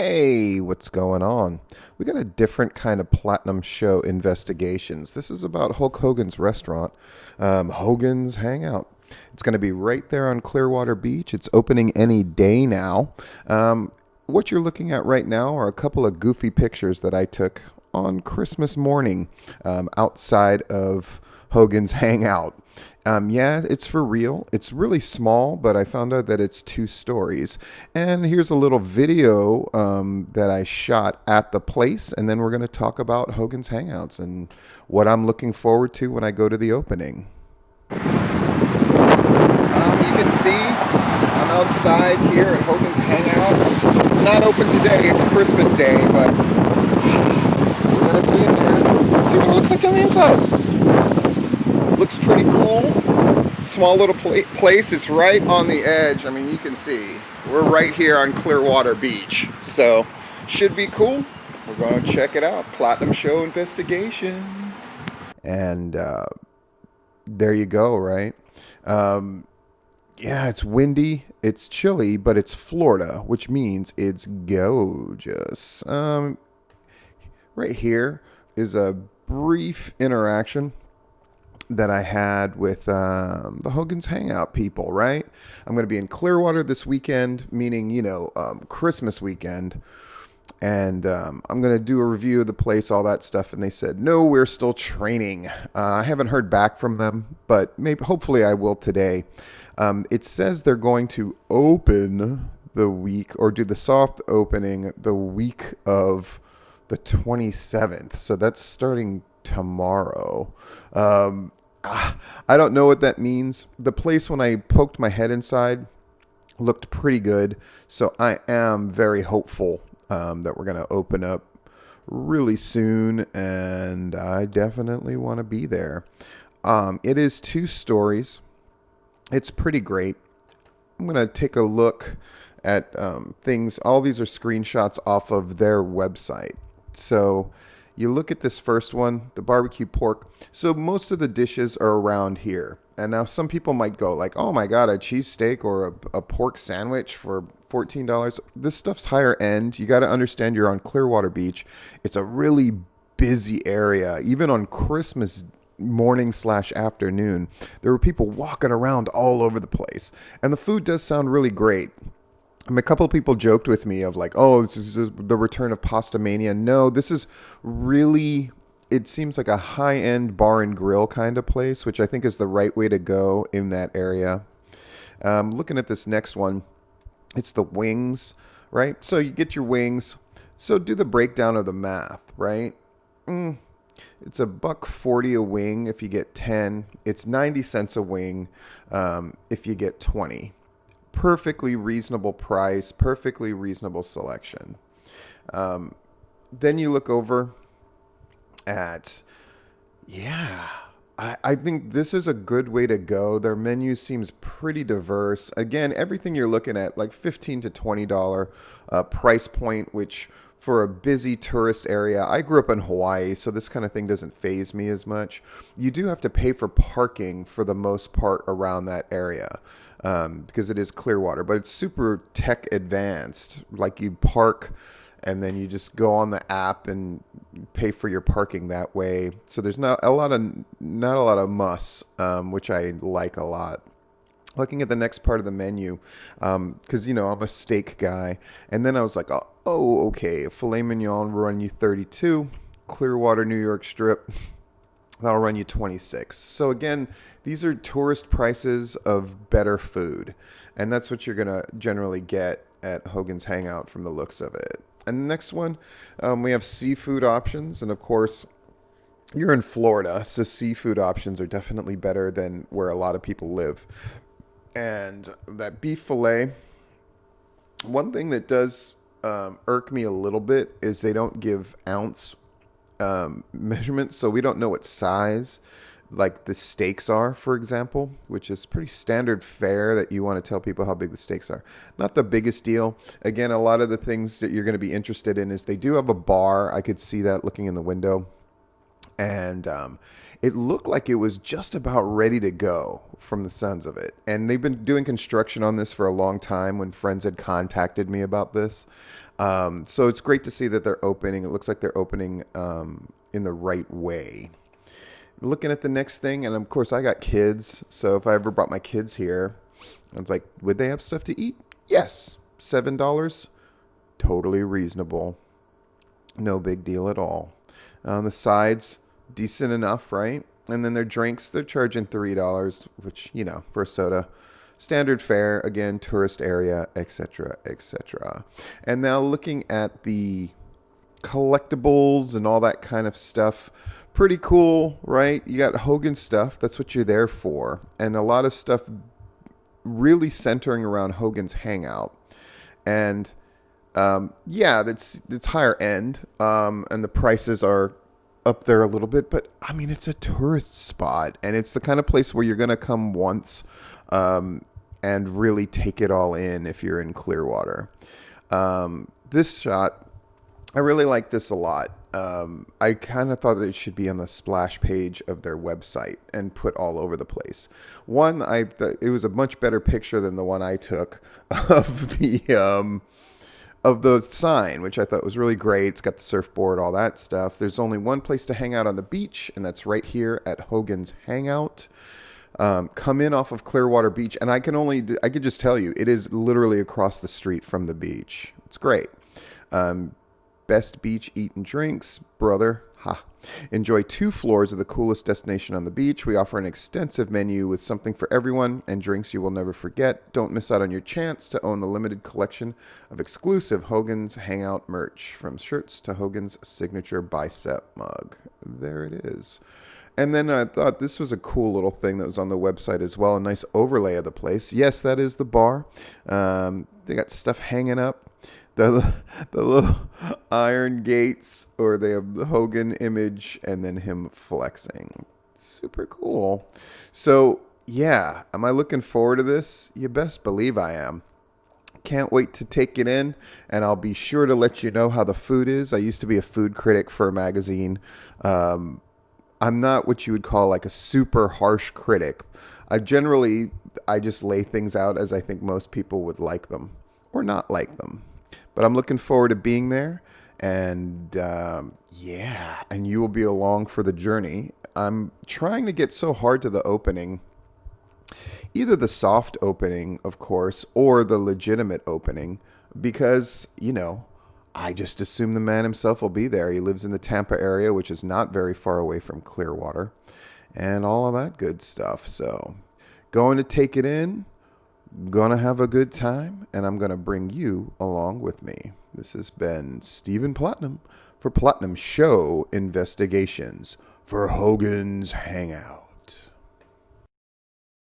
Hey, what's going on? We got a different kind of platinum show investigations. This is about Hulk Hogan's restaurant, Hogan's Hangout. It's going to be right there on Clearwater Beach. It's opening any day now. What you're looking at right now are a couple of goofy pictures that I took on Christmas morning outside of Hogan's Hangout. Yeah, it's for real. It's really small, but I found out that it's 2 stories. And here's a little video that I shot at the place, and then we're going to talk about Hogan's Hangouts and what I'm looking forward to when I go to the opening. You can see I'm outside here at Hogan's Hangout. It's not open today, it's Christmas Day, but we're going to be in there. See what it looks like on the inside. Looks pretty cool. Small little place. It's right on the edge. I mean, you can see we're right here on Clearwater Beach. So, should be cool. We're going to check it out. Platinum Show Investigations. And there you go, right? Yeah, it's windy, it's chilly, but it's Florida, which means it's gorgeous. Right here is a brief interaction that I had with the Hogan's Hangout people, right? I'm going to be in Clearwater this weekend, meaning, Christmas weekend. And I'm going to do a review of the place, all that stuff. And they said, no, we're still training. I haven't heard back from them, but hopefully I will today. It says they're going to open the week or do the soft opening the week of the 27th. So that's starting tomorrow. I don't know what that means. The place, when I poked my head inside, looked pretty good. So I am very hopeful that we're going to open up really soon. And I definitely want to be there. It is 2 stories. It's pretty great. I'm going to take a look at things. All these are screenshots off of their website. So you look at this first one, the barbecue pork. So most of the dishes are around here. And now some people might go like, oh my God, a cheesesteak or a pork sandwich for $14. This stuff's higher end. You got to understand you're on Clearwater Beach. It's a really busy area. Even on Christmas morning/afternoon, there were people walking around all over the place. And the food does sound really great. I mean, a couple of people joked with me of like, oh, this is the return of Pasta Mania. No, this is really, it seems like a high-end bar and grill kind of place, which I think is the right way to go in that area. Looking at this next one, it's the wings, right? So you get your wings. So do the breakdown of the math, right? It's $1.40 a wing if you get 10. It's 90 cents a wing if you get 20. Perfectly reasonable price, perfectly reasonable selection. Then you look over at, I think this is a good way to go. Their menu seems pretty diverse. Again, everything you're looking at, like $15 to $20 price point, which for a busy tourist area, I grew up in Hawaii, so this kind of thing doesn't faze me as much. You do have to pay for parking for the most part around that area. Because it is Clearwater, but it's super tech advanced. Like you park and then you just go on the app and pay for your parking that way. So there's not a lot of muss, which I like a lot. Looking at the next part of the menu, because I'm a steak guy, and then I was like, oh, okay, filet mignon will run you $32, Clearwater New York strip. That'll run you $26. So again, these are tourist prices of better food. And that's what you're going to generally get at Hogan's Hangout from the looks of it. And the next one, we have seafood options. And of course, you're in Florida, so seafood options are definitely better than where a lot of people live. And that beef fillet, one thing that does irk me a little bit is they don't give ounce measurements, so we don't know what size like the steaks are, for example, which is pretty standard fare that you want to tell people how big the steaks are. Not the biggest deal. Again, a lot of the things that you're going to be interested in is they do have a bar. I could see that looking in the window. And it looked like it was just about ready to go from the sounds of it. And they've been doing construction on this for a long time when friends had contacted me about this. So it's great to see that they're opening. It looks like they're opening in the right way. Looking at the next thing, and of course I got kids, so if I ever brought my kids here, I was like, would they have stuff to eat? Yes. $7? Totally reasonable. No big deal at all. On the sides, decent enough, right? And then their drinks, they're charging $3, which, you know, for a soda. Standard fare, again, tourist area, etc., etc. And now looking at the collectibles and all that kind of stuff. Pretty cool, right? You got Hogan stuff. That's what you're there for. And a lot of stuff really centering around Hogan's Hangout. And yeah, it's higher end. And the prices are up there a little bit. But, I mean, it's a tourist spot. And it's the kind of place where you're going to come once and really take it all in if you're in Clearwater. This shot, I really like this a lot. I kind of thought that it should be on the splash page of their website and put all over the place. One, it was a much better picture than the one I took of the sign, which I thought was really great. It's got the surfboard, all that stuff. There's only one place to hang out on the beach, and that's right here at Hogan's Hangout. Come in off of Clearwater Beach, and I could just tell you, it is literally across the street from the beach. It's great. Best beach eat and drinks, brother. Ha. Enjoy 2 floors of the coolest destination on the beach. We offer an extensive menu with something for everyone and drinks you will never forget. Don't miss out on your chance to own the limited collection of exclusive Hogan's Hangout merch, from shirts to Hogan's signature bicep mug. There it is. And then I thought this was a cool little thing that was on the website as well. A nice overlay of the place. Yes, that is the bar. They got stuff hanging up. The little iron gates, or they have the Hogan image and then him flexing. Super cool. So, yeah, am I looking forward to this? You best believe I am. Can't wait to take it in, and I'll be sure to let you know how the food is. I used to be a food critic for a magazine. I'm not what you would call like a super harsh critic. I just lay things out as I think most people would like them or not like them. But I'm looking forward to being there, and yeah, and you will be along for the journey. I'm trying to get so hard to the opening, either the soft opening, of course, or the legitimate opening, because, you know, I just assume the man himself will be there. He lives in the Tampa area, which is not very far away from Clearwater, and all of that good stuff. So, going to take it in. Gonna have a good time, and I'm gonna bring you along with me. This has been Stephen Platinum for Platinum Show Investigations for Hogan's Hangout.